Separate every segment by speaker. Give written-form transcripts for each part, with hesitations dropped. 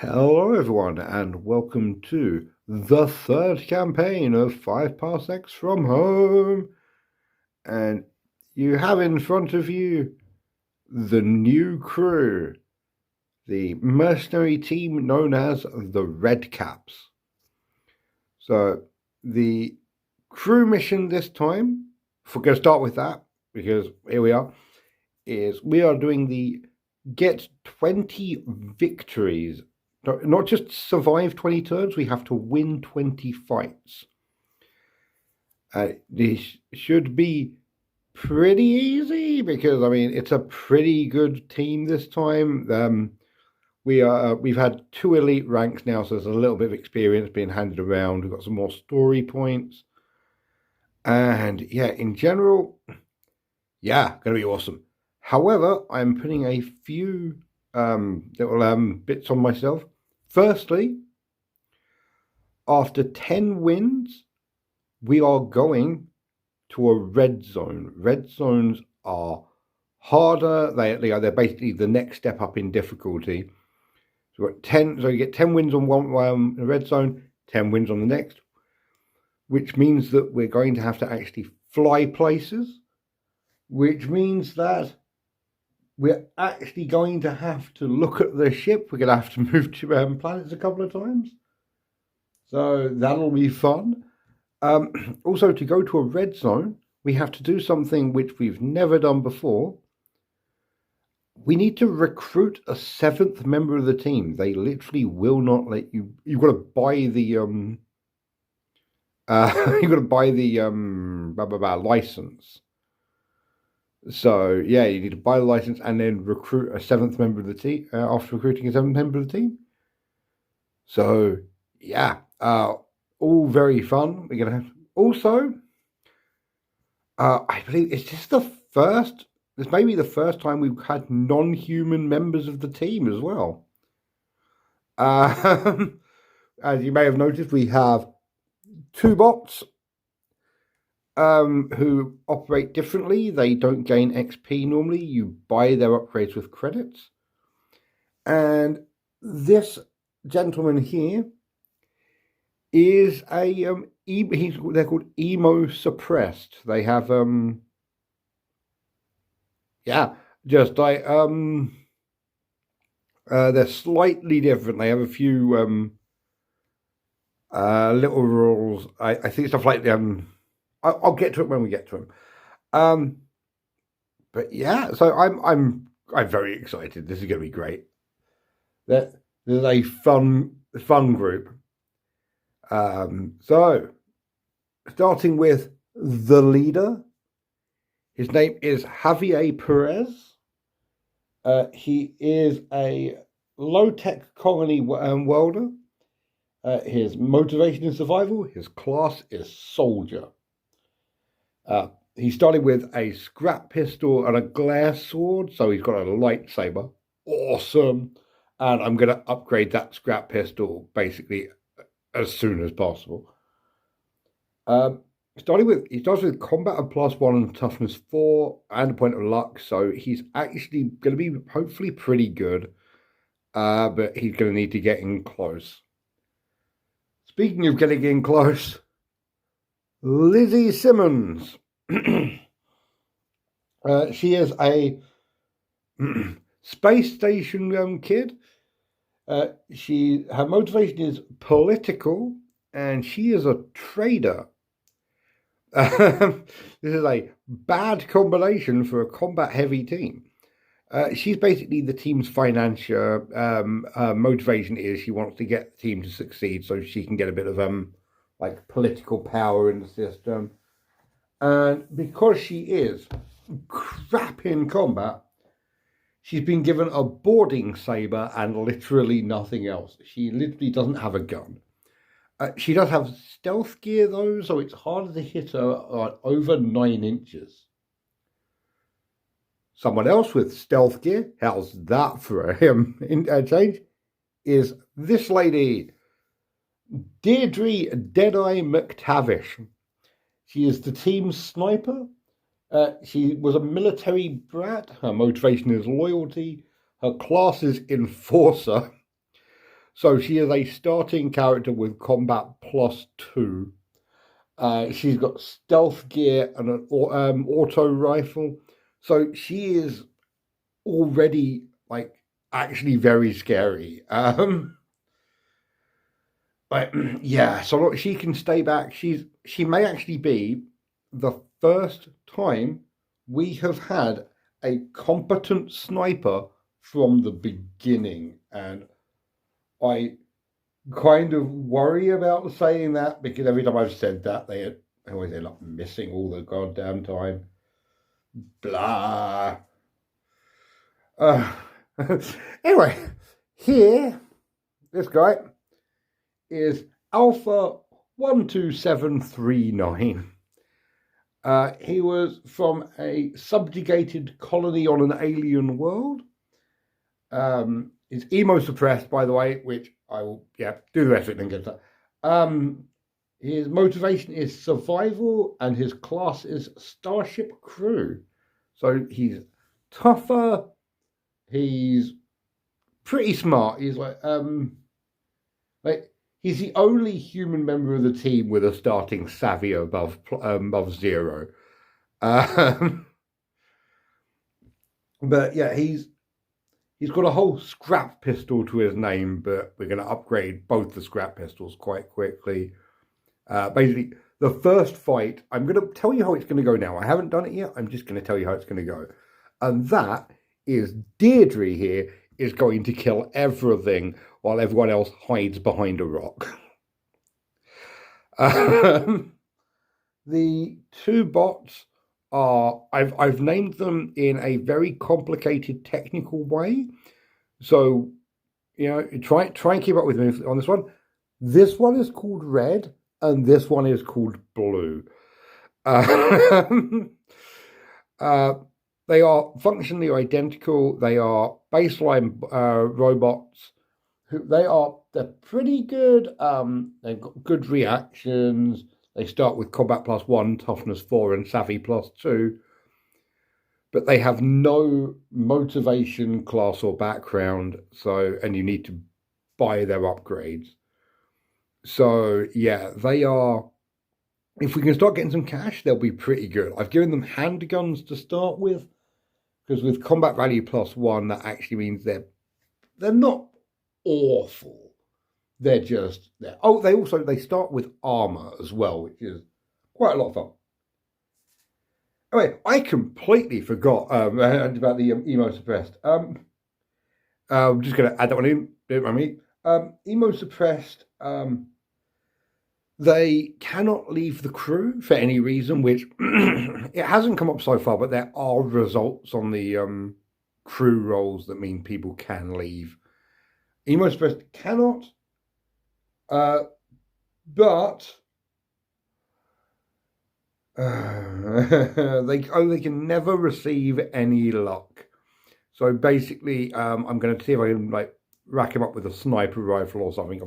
Speaker 1: Hello everyone and welcome to the third campaign of 5 Parsecs from Home. And you have in front of you the new crew, the mercenary team known as the Redcaps. So the crew mission this time, if we're going to start with that, because here we are, is we are doing the get 20 victories. Not just survive 20 turns, we have to win 20 fights. This should be pretty easy because, I mean, it's a pretty good team this time. We've had 2 elite ranks now, so there's a little bit of experience being handed around. We've got some more story points. And yeah, in general, yeah, going to be awesome. However, I'm putting a few little bits on myself. Firstly, after 10 wins, we are going to a red zone. Red zones are harder. They're basically the next step up in difficulty. So we've got 10. So you get 10 wins on one red zone, 10 wins on the next, which means that we're going to have to actually fly places, which means that we're actually going to have to look at the ship. We're going to have to move to planets a couple of times. So that'll be fun. Also, to go to a red zone, we have to do something which we've never done before. We need to recruit a 7th member of the team. They literally will not let you. You've got to buy the you've got to buy the license. So yeah, you need to buy the license and then recruit a 7th member of the team after recruiting a 7th member of the team. So yeah, all very fun. We're gonna have also. I believe it's just the first. This may be the first time we've had non-human members of the team as well. As you may have noticed, we have 2 bots who operate differently. They don't gain XP normally. You buy their upgrades with credits. And this gentleman here is a they're called emo suppressed. They have just like they're slightly different. They have a few little rules. I think stuff like I'll get to it when we get to them. But yeah, so I'm very excited. This is going to be great. This is a fun group. So starting with the leader, his name is Javier Perez. He is a low-tech colony welder. His motivation is survival. His class is soldier. He started with a scrap pistol and a glare sword, so he's got a lightsaber. Awesome. And I'm going to upgrade that scrap pistol basically as soon as possible. He starts with combat of +1 and toughness 4 and a point of luck, so he's actually going to be hopefully pretty good. But he's going to need to get in close. Speaking of getting in close, Lizzie Simmons. She is a space station kid. Her motivation is political, and she is a trader. This is a bad combination for a combat-heavy team. She's basically the team's financier. Her motivation is she wants to get the team to succeed so she can get a bit of like political power in the system. And because she is crap in combat, she's been given a boarding saber and literally nothing else. She literally doesn't have a gun. She does have stealth gear though, so it's harder to hit her over 9 inches. Someone else with stealth gear, how's that for him in change, is this lady, Deirdre Deadeye McTavish. She is the team's sniper. She was a military brat. Her motivation is loyalty. Her class is enforcer. So she is a starting character with combat +2. She's got stealth gear and an auto rifle. So she is already like actually very scary. But yeah, so she can stay back. She may actually be the first time we have had a competent sniper from the beginning, and I kind of worry about saying that because every time I've said that, they always end up missing all the goddamn time. Blah. Uh, anyway, here, this guy is Alpha 12739. He was from a subjugated colony on an alien world. He's emo suppressed, by the way, which I will, do the rest of it and get to that. His motivation is survival, and his class is Starship Crew. So he's tougher. He's pretty smart. He's like he's the only human member of the team with a starting savvy above 0. But yeah, he's got a whole scrap pistol to his name, but we're going to upgrade both the scrap pistols quite quickly. Basically, the first fight, I'm going to tell you how it's going to go now. I haven't done it yet. I'm just going to tell you how it's going to go. And that is Deirdre here is going to kill everything while everyone else hides behind a rock. The two bots are, I've named them in a very complicated technical way. So, try and keep up with me on this one. This one is called red, and this one is called blue. They are functionally identical. They are baseline robots. They're pretty good. They've got good reactions. They start with combat +1, toughness 4, and savvy +2. But they have no motivation, class, or background. And you need to buy their upgrades. So yeah, they are. If we can start getting some cash, they'll be pretty good. I've given them handguns to start with, because with combat value +1, that actually means they're not awful. They're just there. Oh, they start with armor as well, which is quite a lot of fun. Anyway, I completely forgot about the emo suppressed. I'm just going to add that one in. Don't mind me. Emo suppressed. They cannot leave the crew for any reason, which it hasn't come up so far, but there are results on the crew roles that mean people can leave. Emo suppressed cannot. But they can never receive any luck. So basically, I'm going to see if I can rack him up with a sniper rifle or something.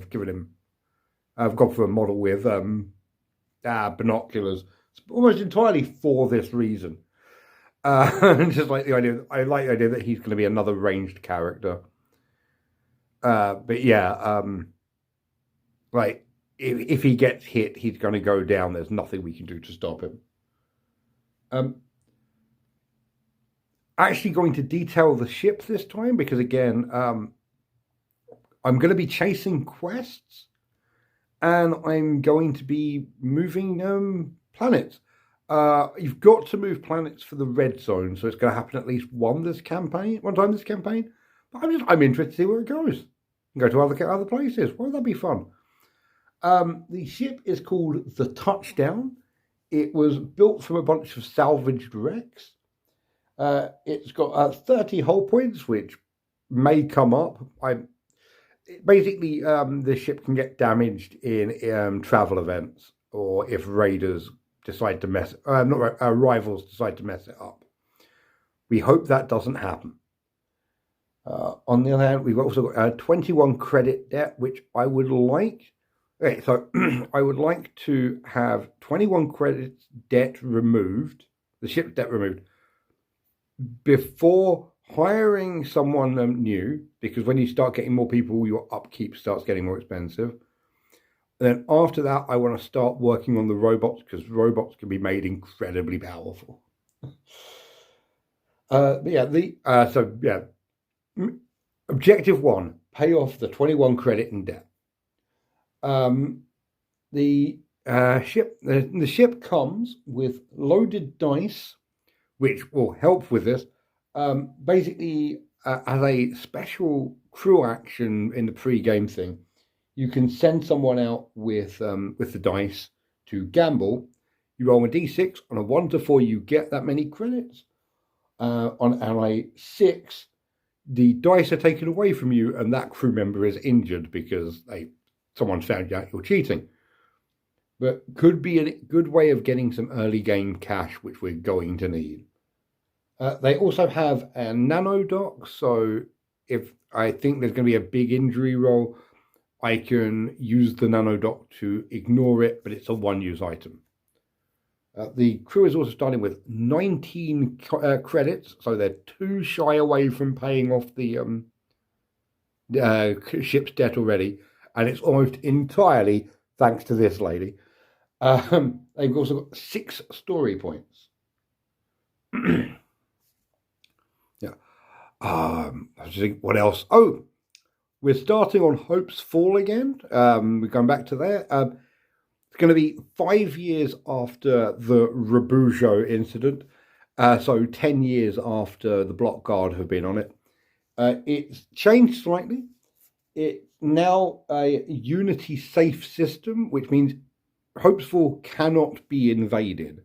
Speaker 1: I've gone for a model with binoculars, almost entirely for this reason. Just like the idea, I like the idea that he's going to be another ranged character. But yeah, if he gets hit, he's going to go down. There's nothing we can do to stop him. Actually going to detail the ship this time because, again, I'm going to be chasing quests and I'm going to be moving planets. You've got to move planets for the red zone, so it's going to happen at least one time this campaign. But I'm interested to see where it goes. Go to other places. Won't that be fun? The ship is called the Touchdown. It was built from a bunch of salvaged wrecks. It's got 30 hull points, which may come up. Basically, the ship can get damaged in travel events, or if raiders decide to rivals decide to mess it up. We hope that doesn't happen. On the other hand, we've also got a 21 credit debt, which I would like. Okay, so I would like to have 21 credits debt removed, the ship's debt removed, before hiring someone new, because when you start getting more people, your upkeep starts getting more expensive. And then after that, I want to start working on the robots because robots can be made incredibly powerful. But yeah, objective one: pay off the 21 credit in debt. Um, the ship comes with loaded dice, which will help with this. Basically, as a special crew action in the pre-game thing, you can send someone out with the dice to gamble. You roll a d6 on a 1 to 4, you get that many credits. On a 6, the dice are taken away from you, and that crew member is injured because someone found out you're cheating. But could be a good way of getting some early game cash, which we're going to need. They also have a nano dock, so if I think there's going to be a big injury roll, I can use the nano dock to ignore it, but it's a one-use item. The crew is also starting with 19 credits, so they're 2 shy away from paying off the ship's debt already, and it's almost entirely thanks to this lady. They've also got 6 story points. Yeah. I was thinking, what else? Oh, we're starting on Hope's Fall again. We're going back to there. It's going to be 5 years after the Rabujo incident, so 10 years after the Block Guard have been on it. It's changed slightly. It's now a Unity safe system, which means Hope's Fall cannot be invaded.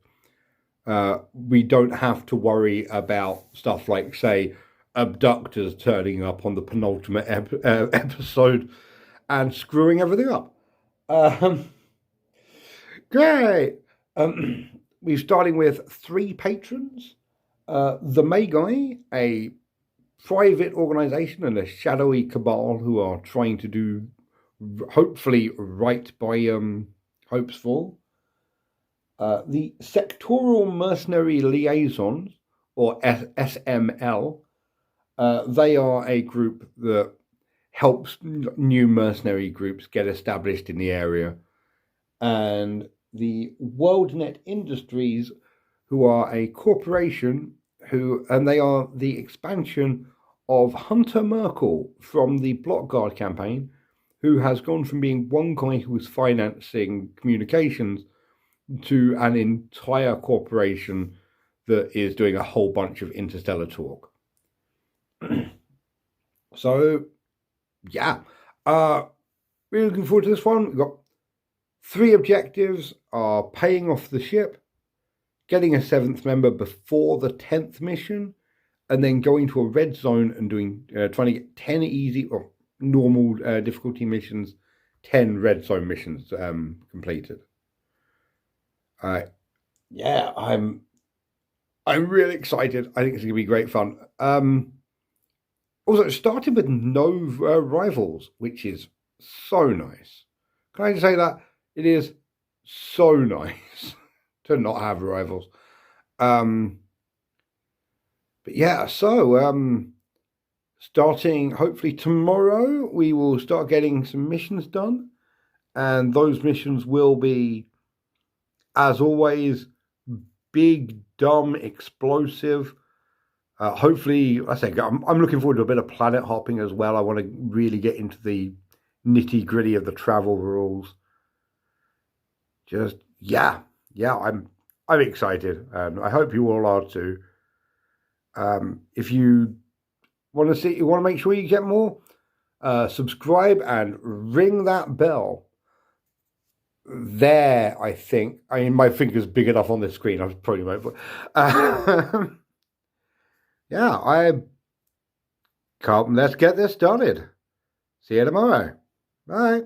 Speaker 1: We don't have to worry about stuff like, say, abductors turning up on the penultimate episode and screwing everything up. Great. We're starting with 3 patrons. The Magi, a private organization, and a shadowy cabal who are trying to do, hopefully, right by Hope's Fall. The Sectoral Mercenary Liaisons, or SML, they are a group that helps new mercenary groups get established in the area. And the WorldNet Industries, who are a corporation and they are the expansion of Hunter Merkel from the Block Guard campaign, who has gone from being one guy who was financing communications to an entire corporation that is doing a whole bunch of interstellar talk. So, yeah, really looking forward to this one. We've got 3 objectives: are paying off the ship, getting a 7th member before the 10th mission, and then going to a red zone and trying to get 10 easy or normal difficulty missions, 10 red zone missions completed. Yeah, I'm really excited. I think it's going to be great fun. Also, it started with no rivals, which is so nice. Can I just say that? It is so nice to not have rivals. But yeah, so starting hopefully tomorrow, we will start getting some missions done. And those missions will be, as always, big, dumb, explosive. Hopefully, I'm looking forward to a bit of planet hopping as well. I want to really get into the nitty gritty of the travel rules. Just yeah, I'm excited, and I hope you all are too. If you want to make sure you get more, subscribe and ring that bell. There, I think. I mean, my finger's big enough on the screen. I probably won't. But, yeah, let's get this started. See you tomorrow. Bye.